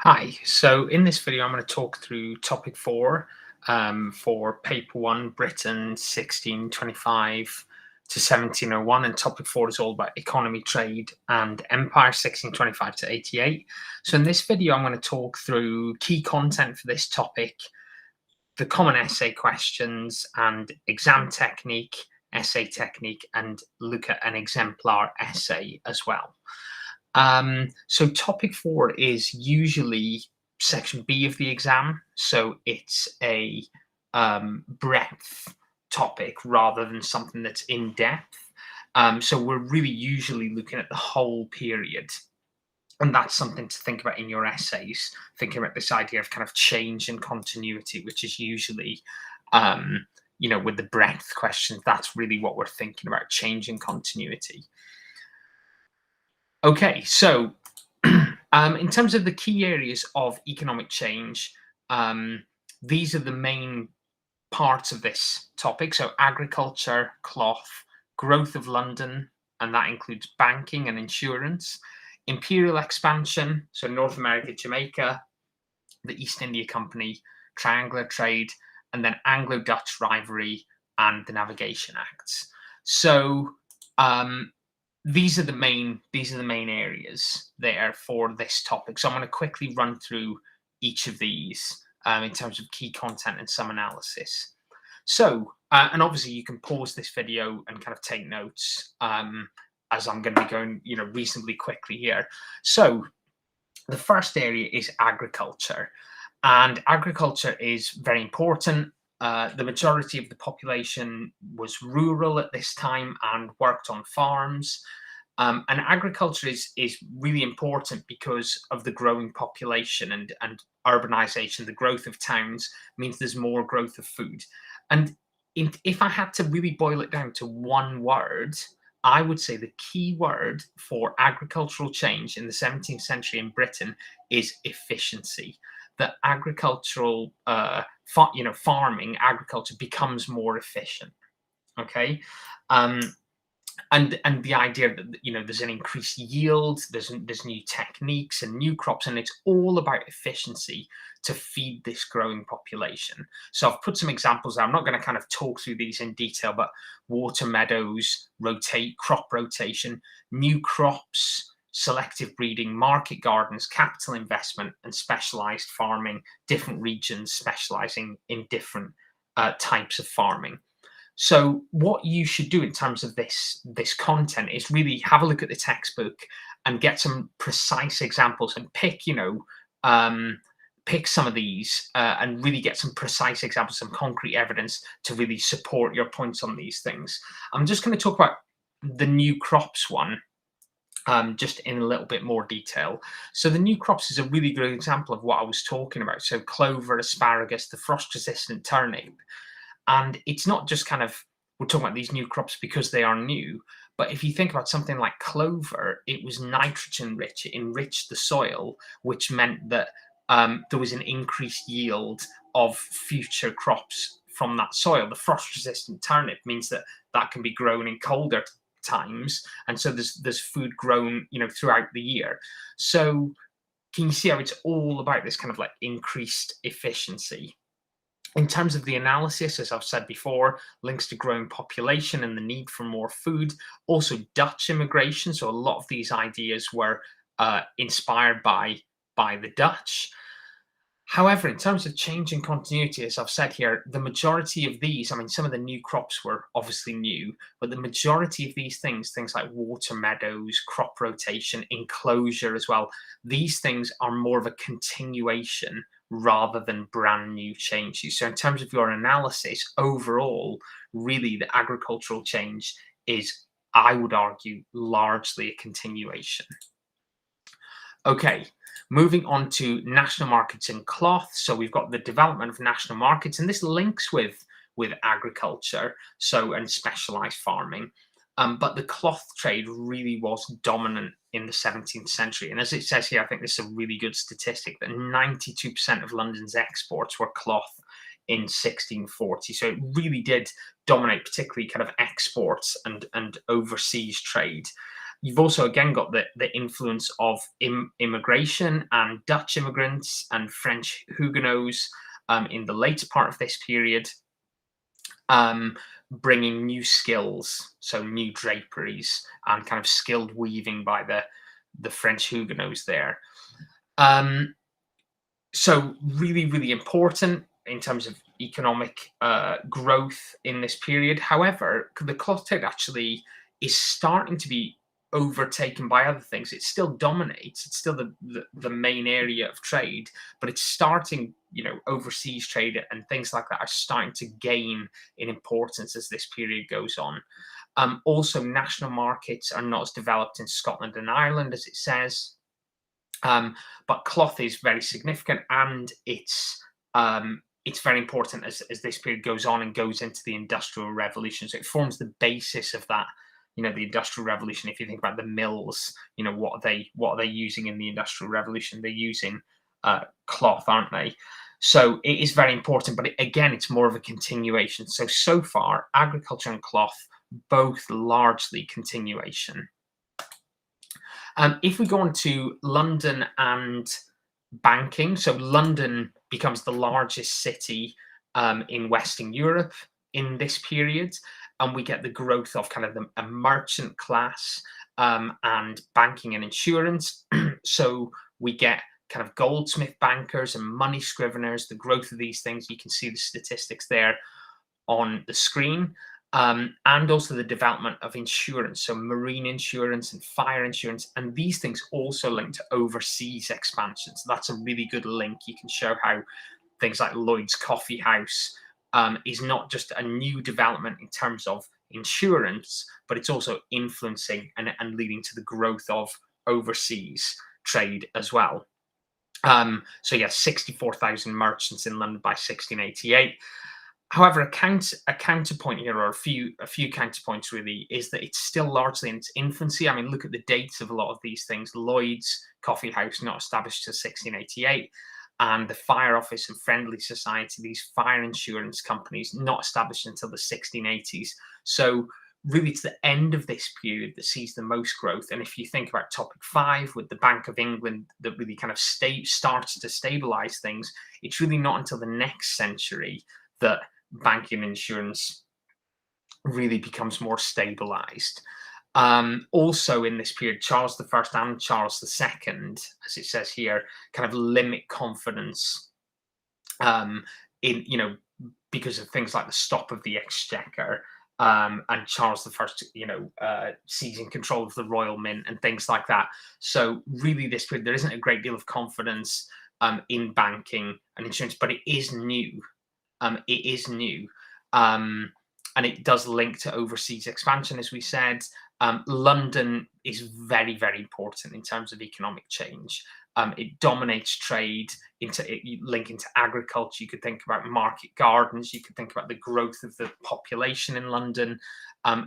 Hi, so in this video, I'm going to talk through topic 4 for paper 1, Britain 1625 to 1701, and topic 4 is all about economy, trade, and empire 1625 to 88. So in this video, I'm going to talk through key content for this topic, the common essay questions, and exam technique, essay technique, and look at an exemplar essay as well. So topic 4 is usually section B of the exam. So it's a breadth topic rather than something that's in depth. So we're really usually looking at the whole period. And that's something to think about in your essays, thinking about this idea of kind of change and continuity, which is usually, with the breadth questions, that's really what we're thinking about, change and continuity. Okay, so in terms of the key areas of economic change, these are the main parts of this topic. So agriculture, cloth, growth of London, and that includes banking and insurance, Imperial Expansion, so North America, Jamaica, the East India Company, triangular trade, and then Anglo-Dutch rivalry and the Navigation Acts. So these are the main areas there for this topic. So I'm going to quickly run through each of these in terms of key content and some analysis. So, and obviously you can pause this video and kind of take notes as I'm going to be going, reasonably quickly here. So the first area is agriculture, and agriculture is very important. The majority of the population was rural at this time and worked on farms. And agriculture is really important because of the growing population and urbanization. The growth of towns means there's more growth of food. And if I had to really boil it down to one word, I would say the key word for agricultural change in the 17th century in Britain is efficiency. That agricultural, farming, agriculture becomes more efficient. Okay, and the idea that there's an increased yield, there's new techniques and new crops, and it's all about efficiency to feed this growing population. So I've put some examples there. I'm not going to kind of talk through these in detail, but water meadows, crop rotation, new crops, selective breeding, market gardens, capital investment, and specialized farming, different regions specializing in different types of farming. So what you should do in terms of this content is really have a look at the textbook and get some precise examples and pick some of these and really get some precise examples, some concrete evidence to really support your points on these things. I'm just going to talk about the new crops one just in a little bit more detail. So the new crops is a really good example of what I was talking about. So clover, asparagus, the frost-resistant turnip. And it's not just we're talking about these new crops because they are new, but if you think about something like clover, it was nitrogen rich, it enriched the soil, which meant that there was an increased yield of future crops from that soil. The frost-resistant turnip means that can be grown in colder times, and so there's food grown, throughout the year. So can you see how it's all about this kind of like increased efficiency? In terms of the analysis, as I've said before, links to growing population and the need for more food. Also Dutch immigration. So a lot of these ideas were inspired by the Dutch. However, in terms of change and continuity, as I've said here, the majority of these, some of the new crops were obviously new, but the majority of these things like water meadows, crop rotation, enclosure as well, these things are more of a continuation rather than brand new changes. So in terms of your analysis, overall, really the agricultural change is, I would argue, largely a continuation. Okay, moving on to national markets in cloth. So we've got the development of national markets, and this links with agriculture, and specialized farming. But the cloth trade really was dominant in the 17th century. And as it says here, I think this is a really good statistic, that 92% of London's exports were cloth in 1640. So it really did dominate, particularly kind of exports and overseas trade. You've also again got the influence of immigration and Dutch immigrants and French Huguenots in the later part of this period, bringing new skills, so new draperies and kind of skilled weaving by the French Huguenots there. So really, really important in terms of economic growth in this period. However, the cloth trade actually is starting to be overtaken by other things. It still dominates. It's still the main area of trade, but it's starting, overseas trade and things like that are starting to gain in importance as this period goes on. Also, national markets are not as developed in Scotland and Ireland as it says. But cloth is very significant, and it's very important as this period goes on and goes into the Industrial Revolution. So it forms the basis of that, the Industrial Revolution. If you think about the mills, what are they using in the Industrial Revolution? They're using cloth, aren't they? So it is very important, but again, it's more of a continuation. So far, agriculture and cloth, both largely continuation. If we go on to London and banking, so London becomes the largest city in Western Europe in this period, and we get the growth of kind of a merchant class and banking and insurance. So we get kind of goldsmith bankers and money scriveners, the growth of these things. You can see the statistics there on the screen. And also the development of insurance, so marine insurance and fire insurance, and these things also link to overseas expansion. So that's a really good link. You can show how things like Lloyd's Coffee House is not just a new development in terms of insurance, but it's also influencing and leading to the growth of overseas trade as well. So yeah, 64,000 merchants in London by 1688. However, a counterpoint here, or a few counterpoints really, is that it's still largely in its infancy. I mean, look at the dates of a lot of these things. Lloyd's Coffee House not established till 1688, and the Fire Office and Friendly Society, these fire insurance companies, not established until the 1680s. So really, it's the end of this period that sees the most growth. And if you think about topic 5 with the Bank of England that really kind of starts to stabilize things, it's really not until the next century that banking and insurance really becomes more stabilized. Also in this period, Charles I and Charles II, as it says here, kind of limit confidence because of things like the stop of the Exchequer, and Charles I, seizing control of the Royal Mint and things like that. So really this period, there isn't a great deal of confidence in banking and insurance, but it is new. It is new. And it does link to overseas expansion, as we said. London is very, very important in terms of economic change. It dominates trade, link into agriculture. You could think about market gardens. You could think about the growth of the population in London.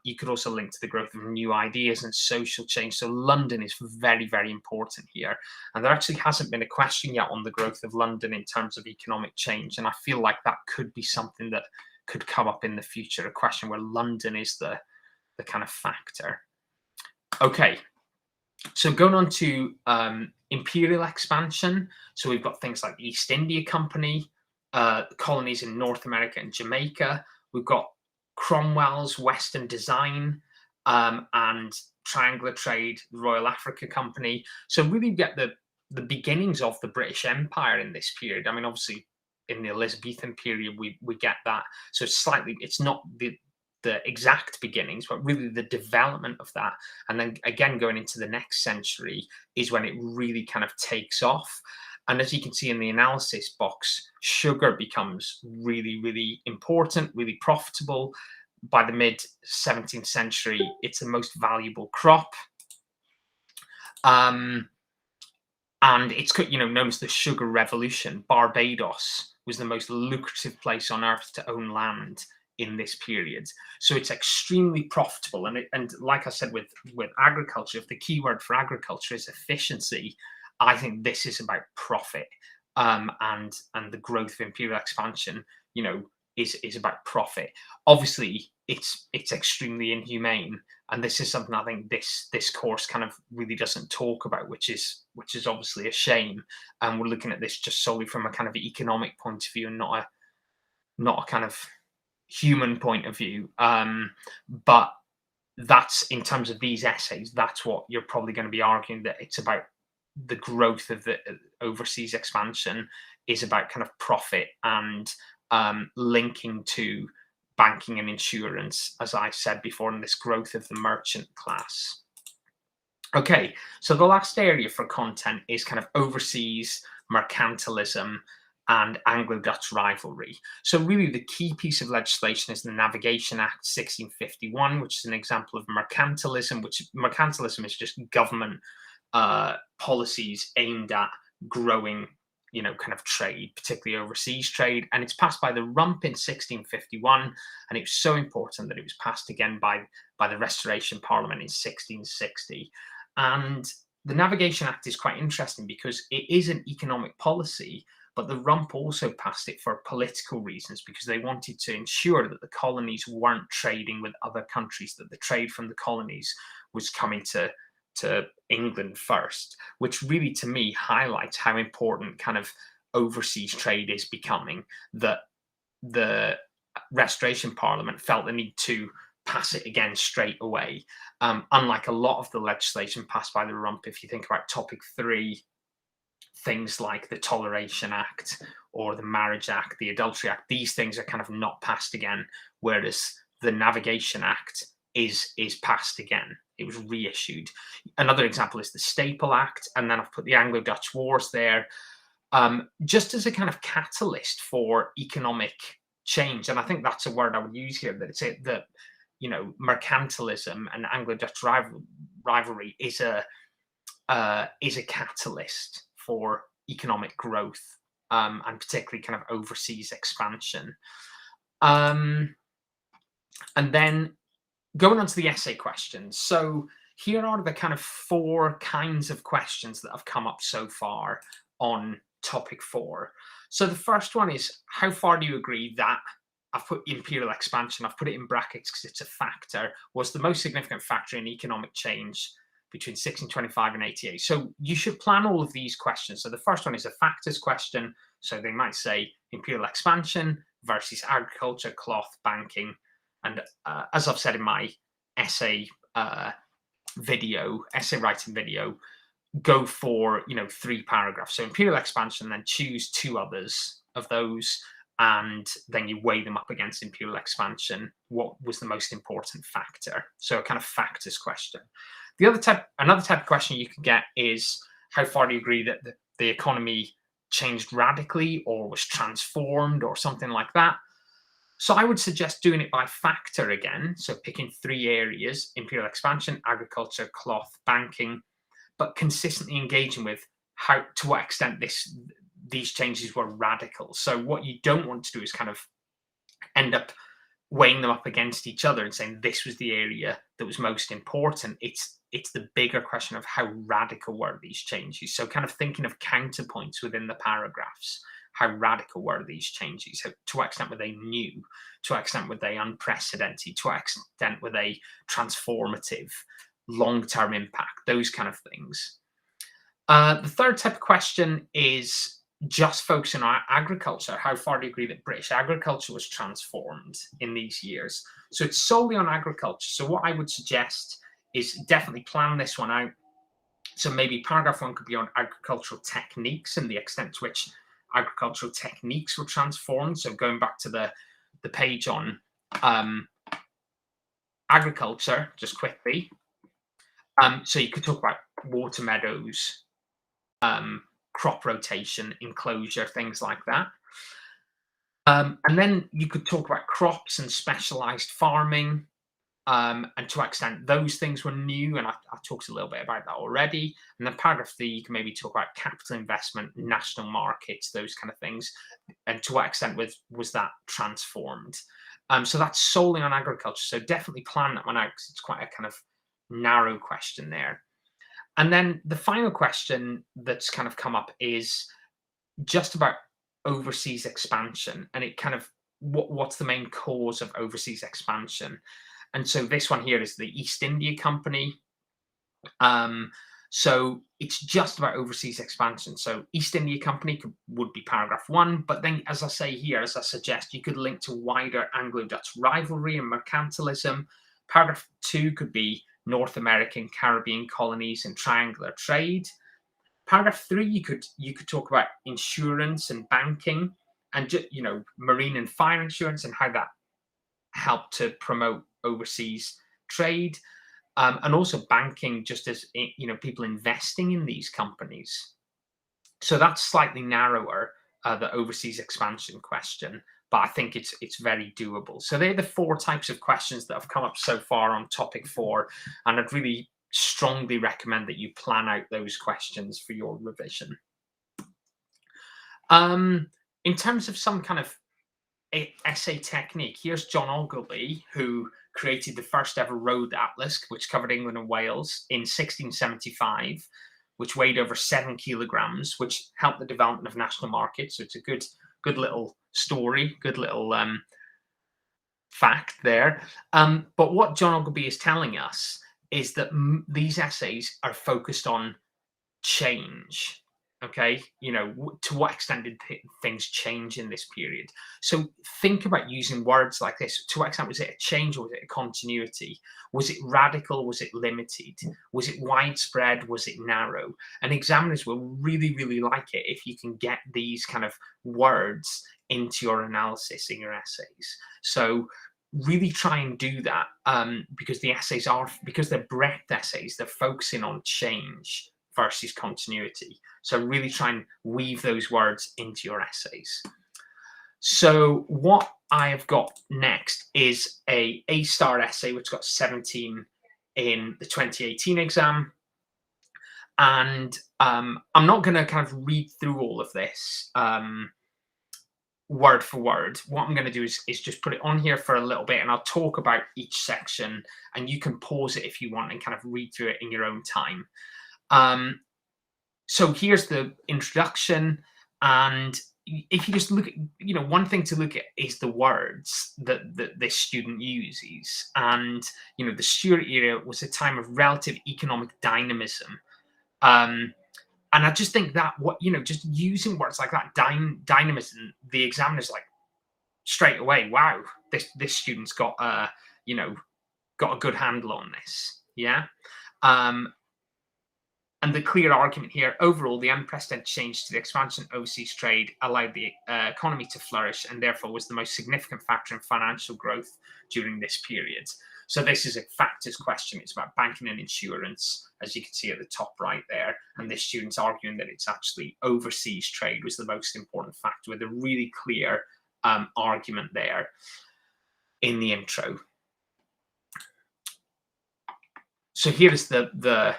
You could also link to the growth of new ideas and social change. So London is very, very important here. And there actually hasn't been a question yet on the growth of London in terms of economic change. And I feel like that could be something that could come up in the future, a question where London is the kind of factor. Okay, so going on to Imperial Expansion. So we've got things like the East India Company, colonies in North America and Jamaica. We've got Cromwell's Western Design and triangular trade, the Royal Africa Company. So really get the beginnings of the British Empire in this period. I mean, obviously in the Elizabethan period, we get that. So it's not the exact beginnings, but really the development of that. And then again, going into the next century is when it really kind of takes off. And as you can see in the analysis box, sugar becomes really, really important, really profitable. By the mid 17th century, it's the most valuable crop. And it's known as the Sugar Revolution. Barbados was the most lucrative place on earth to own land in this period. So it's extremely profitable. And like I said, with agriculture, if the key word for agriculture is efficiency, I think this is about profit and the growth of imperial expansion. is about profit. Obviously, it's extremely inhumane, and this is something I think this course kind of really doesn't talk about, which is obviously a shame. And we're looking at this just solely from a kind of economic point of view, and not a kind of human point of view. But that's, in terms of these essays, that's what you're probably going to be arguing, that it's about the growth of the overseas expansion is about kind of profit and linking to banking and insurance, as I said before, and this growth of the merchant class. Okay, so the last area for content is kind of overseas mercantilism and Anglo-Dutch rivalry. So really the key piece of legislation is the Navigation Act 1651, which is an example of mercantilism, which mercantilism is just government policies aimed at growing, kind of trade, particularly overseas trade. And it's passed by the Rump in 1651, and it was so important that it was passed again by the Restoration Parliament in 1660. And the Navigation Act is quite interesting because it is an economic policy, but the Rump also passed it for political reasons, because they wanted to ensure that the colonies weren't trading with other countries, that the trade from the colonies was coming to England first, which really, to me, highlights how important kind of overseas trade is becoming, that the Restoration Parliament felt the need to pass it again straight away. Unlike a lot of the legislation passed by the Rump, if you think about topic 3, things like the Toleration Act or the Marriage Act, the Adultery Act, these things are kind of not passed again, whereas the Navigation Act is passed again. It was reissued. Another example is the Staple Act, and then I've put the Anglo-Dutch Wars there, just as a kind of catalyst for economic change. And I think that's a word I would use here, that it's that mercantilism and Anglo-Dutch rivalry is a catalyst for economic growth, and particularly kind of overseas expansion. And then going on to the essay questions. So here are the kind of 4 kinds of questions that have come up so far on topic 4. So the first one is, how far do you agree that, I've put imperial expansion, I've put it in brackets because it's a factor, was the most significant factor in economic change between 1625 and 88. So you should plan all of these questions. So the first one is a factors question. So they might say imperial expansion versus agriculture, cloth, banking. And as I've said in my essay writing video, go for 3 paragraphs. So imperial expansion, then choose 2 others of those, and then you weigh them up against imperial expansion. What was the most important factor? So a kind of factors question. Another type of question you can get is, how far do you agree that the economy changed radically or was transformed or something like that? So I would suggest doing it by factor again. So picking 3 areas: imperial expansion, agriculture, cloth, banking, but consistently engaging with to what extent these changes were radical. So what you don't want to do is kind of end up weighing them up against each other and saying this was the area that was most important. It's the bigger question of how radical were these changes. So kind of thinking of counterpoints within the paragraphs. How radical were these changes? To what extent were they new? To what extent were they unprecedented? To what extent were they transformative? Long-term impact? Those kind of things. The third type of question is just focusing on agriculture. How far do you agree that British agriculture was transformed in these years? So it's solely on agriculture. So what I would suggest is definitely plan this one out. So maybe paragraph 1 could be on agricultural techniques and the extent to which agricultural techniques were transformed. So going back to the page on agriculture, just quickly. So you could talk about water meadows, crop rotation, enclosure, things like that. And then you could talk about crops and specialized farming, and to what extent those things were new. And I talked a little bit about that already. And then paragraph 3, you can maybe talk about capital investment, national markets, those kind of things. And to what extent was that transformed? So that's solely on agriculture. So definitely plan that one out, because it's quite a kind of narrow question there. And then the final question that's kind of come up is just about overseas expansion, and it kind of what's the main cause of overseas expansion? And so this one here is the East India Company. So it's just about overseas expansion. So East India Company would be paragraph 1, but then, as I say here, as I suggest, you could link to wider Anglo-Dutch rivalry and mercantilism. Paragraph 2 could be North American, Caribbean colonies and triangular trade. Paragraph 3, you could talk about insurance and banking, and marine and fire insurance, and how that helped to promote overseas trade. And also banking, just as people investing in these companies. So that's slightly narrower, the overseas expansion question, but I think it's very doable. So they're the 4 types of questions that have come up so far on topic 4, and I'd really strongly recommend that you plan out those questions for your revision. In terms of some kind of essay technique, here's John Ogilvy, who created the first ever road atlas, which covered England and Wales in 1675, which weighed over 7 kilograms, which helped the development of national markets. So it's a good little story, good little fact there. But what John Ogilvy is telling us is that these essays are focused on change. Okay, to what extent did things change in this period? So think about using words like this. To what extent was it a change, or was it a continuity? Was it radical? Was it limited? Was it widespread? Was it narrow? And examiners will really, really like it if you can get these kind of words into your analysis in your essays. So really try and do that, because the essays because they're breadth essays, they're focusing on change versus continuity. So really try and weave those words into your essays. So what I have got next is a A-star essay, which got 17 in the 2018 exam. And I'm not going to kind of read through all of this word for word. What I'm going to do is just put it on here for a little bit, and I'll talk about each section, and you can pause it if you want and kind of read through it in your own time. So here's the introduction, and if you just look at, one thing to look at is the words that this student uses. And, the Stuart era was a time of relative economic dynamism. And I just think that just using words like that, dynamism, the examiner's like straight away, wow, this student's got got a good handle on this. Yeah. And the clear argument here, overall, the unprecedented change to the expansion of overseas trade allowed the economy to flourish, and therefore was the most significant factor in financial growth during this period. So this is a factors question. It's about banking and insurance, as you can see at the top right there. And this student's arguing that it's actually overseas trade was the most important factor, with a really clear argument there in the intro. So here is the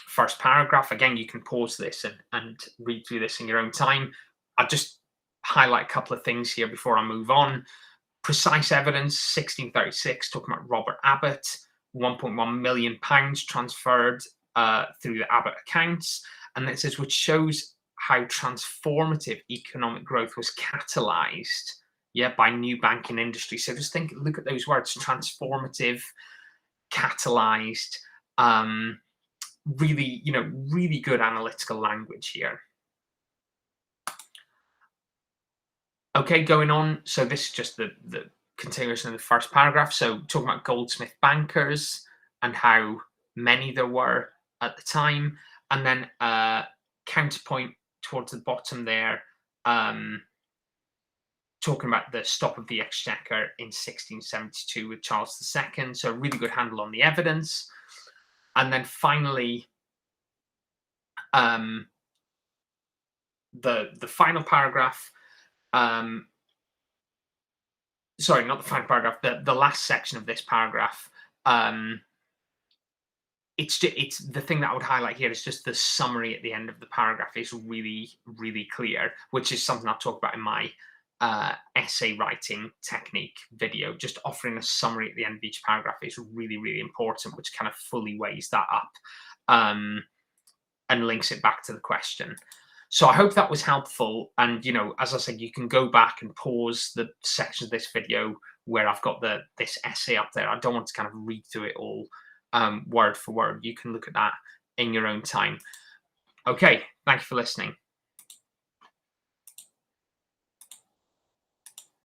first paragraph. Again, you can pause this and read through this in your own time. I'll just highlight a couple of things here before I move on. Precise evidence, 1636, talking about Robert Abbott, £1.1 million transferred through the Abbott accounts. And it says, which shows how transformative economic growth was catalyzed, by new banking industry. So just look at those words, transformative, catalyzed, really, really good analytical language here. Okay, going on. So this is just the continuation of the first paragraph. So talking about goldsmith bankers and how many there were at the time. And then counterpoint towards the bottom there, talking about the stop of the Exchequer in 1672 with Charles II. So a really good handle on the evidence. And then finally, the final paragraph, sorry, not the final paragraph, the last section of this paragraph, it's the thing that I would highlight here is just the summary at the end of the paragraph is really, really clear, which is something I'll talk about in my essay writing technique video. Just offering a summary at the end of each paragraph is really, really important, which kind of fully weighs that up and links it back to the question. So I hope that was helpful. And, you know, as I said, you can go back and pause the section of this video where I've got this essay up there. I don't want to kind of read through it all word for word. You can look at that in your own time. Okay, thank you for listening.